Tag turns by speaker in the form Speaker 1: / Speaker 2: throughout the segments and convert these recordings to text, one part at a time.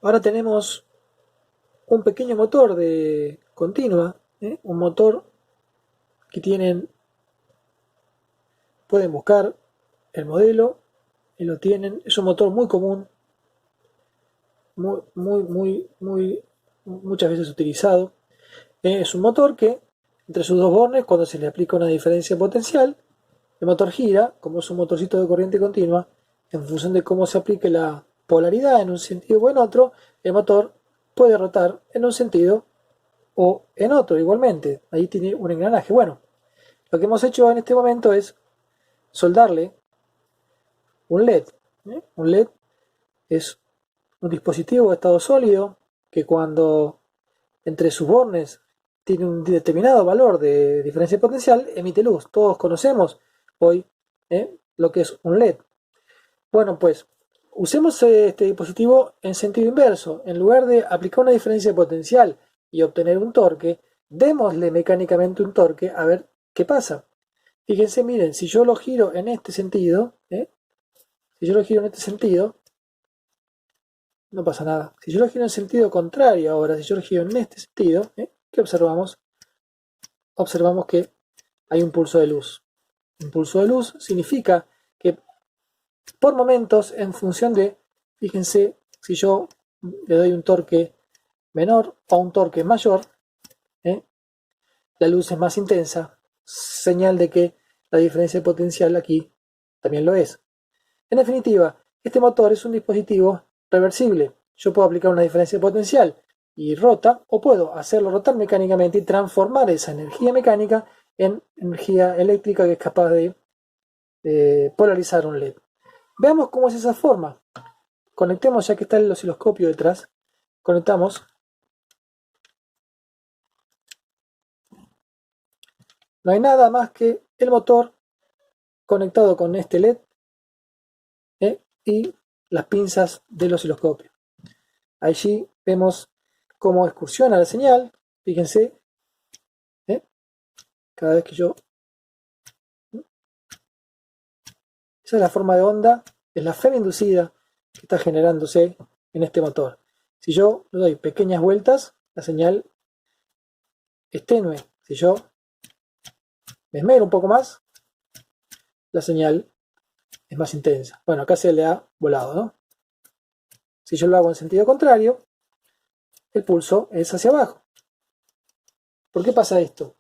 Speaker 1: Ahora tenemos un pequeño motor de continua, un motor que pueden buscar el modelo y lo tienen. Es un motor muy común, muchas veces utilizado. Es un motor que entre sus dos bornes, cuando se le aplica una diferencia potencial, el motor gira, como es un motorcito de corriente continua, en función de cómo se aplique la polaridad en un sentido o en otro, el motor puede rotar en un sentido o en otro igualmente. Ahí tiene un engranaje. Bueno, lo que hemos hecho en este momento es soldarle un LED. Un LED es un dispositivo de estado sólido que cuando entre sus bornes tiene un determinado valor de diferencia potencial, emite luz. Todos conocemos hoy lo que es un LED. Bueno, pues usemos este dispositivo en sentido inverso. En lugar de aplicar una diferencia potencial y obtener un torque, démosle mecánicamente un torque a ver qué pasa. Fíjense, miren, si yo lo giro en este sentido, si yo lo giro en este sentido, no pasa nada. Si yo lo giro en sentido contrario ahora, si yo lo giro en este sentido, ¿qué observamos? Observamos que hay un pulso de luz. Un pulso de luz significa que por momentos, en función de, fíjense, si yo le doy un torque menor o un torque mayor, la luz es más intensa, señal de que la diferencia potencial aquí también lo es. En definitiva, este motor es un dispositivo reversible. Yo puedo aplicar una diferencia potencial y rota, o puedo hacerlo rotar mecánicamente y transformar esa energía mecánica en energía eléctrica que es capaz de polarizar un LED. Veamos cómo es esa forma. Conectemos, ya que está el osciloscopio detrás, conectamos. No hay nada más que el motor conectado con este LED y las pinzas del osciloscopio. Allí vemos cómo excursiona la señal. Fíjense, cada vez que yo... Esa es la forma de onda, es la FEM inducida que está generándose en este motor. Si yo le doy pequeñas vueltas, la señal es tenue. Si yo me esmero un poco más, la señal es más intensa. Bueno, acá se le ha volado, ¿no? Si yo lo hago en sentido contrario, el pulso es hacia abajo. ¿Por qué pasa esto?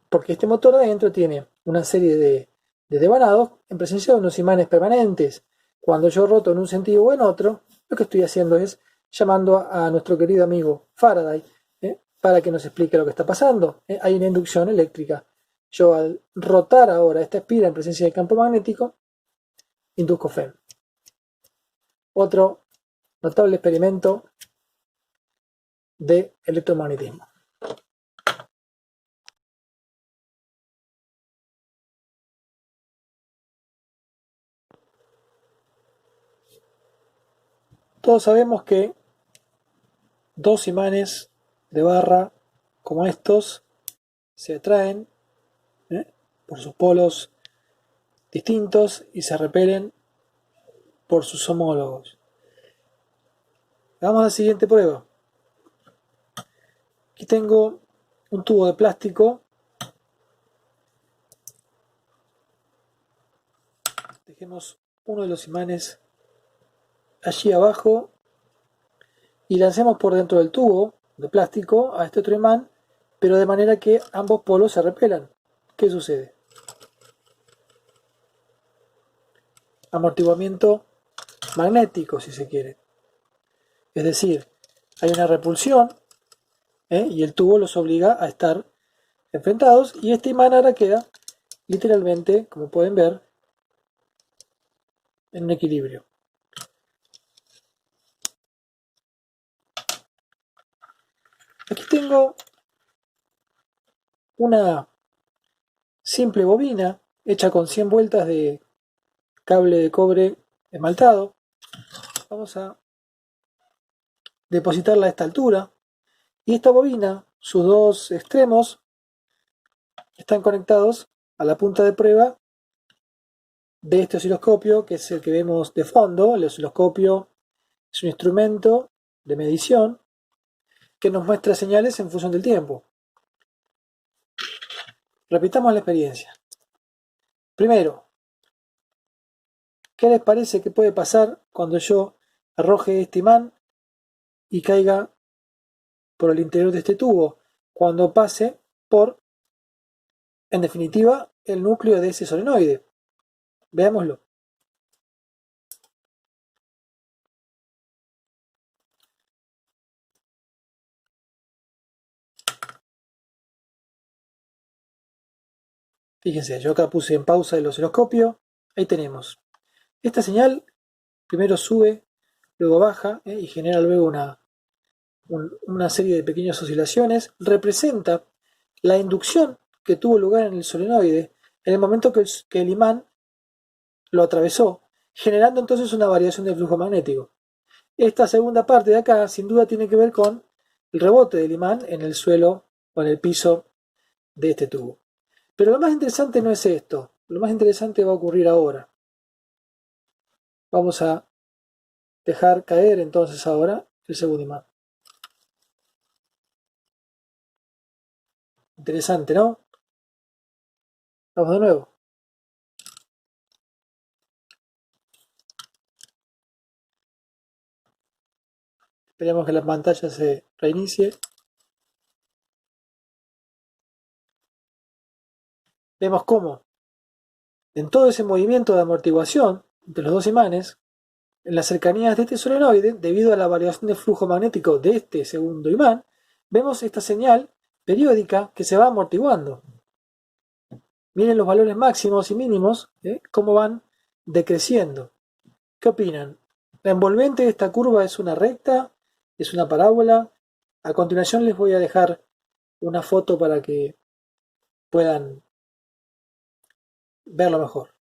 Speaker 1: Porque este motor de adentro tiene una serie de devanados en presencia de unos imanes permanentes. Cuando yo roto en un sentido o en otro, lo que estoy haciendo es llamando a nuestro querido amigo Faraday para que nos explique lo que está pasando. Hay una inducción eléctrica. Yo al rotar ahora esta espira en presencia de campo magnético, induzco FEM. Otro notable experimento de electromagnetismo. Todos sabemos que dos imanes de barra como estos se atraen por sus polos distintos y se repelen por sus homólogos. Vamos a la siguiente prueba. Aquí tengo un tubo de plástico. Dejemos uno de los imanes allí abajo y lancemos por dentro del tubo de plástico a este otro imán, pero de manera que ambos polos se repelan. ¿Qué sucede? Amortiguamiento magnético, si se quiere. Es decir, hay una repulsión y el tubo los obliga a estar enfrentados y este imán ahora queda literalmente, como pueden ver, en un equilibrio. Aquí tengo una simple bobina hecha con 100 vueltas de cable de cobre esmaltado. Vamos a depositarla a esta altura y esta bobina, sus dos extremos están conectados a la punta de prueba de este osciloscopio, que es el que vemos de fondo, el osciloscopio Es un instrumento de medición que nos muestra señales en función del tiempo. Repitamos la experiencia. Primero, ¿qué les parece que puede pasar cuando yo arroje este imán y caiga por el interior de este tubo? Cuando pase por, en definitiva, el núcleo de ese solenoide. Veámoslo. Fíjense, yo acá puse en pausa el osciloscopio. Ahí tenemos. Esta señal primero sube, luego baja y genera luego una serie de pequeñas oscilaciones. Representa la inducción que tuvo lugar en el solenoide en el momento que el imán lo atravesó, generando entonces una variación del flujo magnético. Esta segunda parte de acá sin duda tiene que ver con el rebote del imán en el suelo o en el piso de este tubo. Pero lo más interesante no es esto, lo más interesante va a ocurrir ahora. Vamos a dejar caer entonces ahora el segundo imán. Interesante, ¿no? Vamos de nuevo. Esperemos que la pantalla se reinicie. Vemos cómo en todo ese movimiento de amortiguación entre los dos imanes, en las cercanías de este solenoide, debido a la variación de flujo magnético de este segundo imán, vemos esta señal periódica que se va amortiguando. Miren los valores máximos y mínimos, cómo van decreciendo. ¿Qué opinan? ¿La envolvente de esta curva es una recta? ¿Es una parábola? A continuación les voy a dejar una foto para que puedan verlo mejor.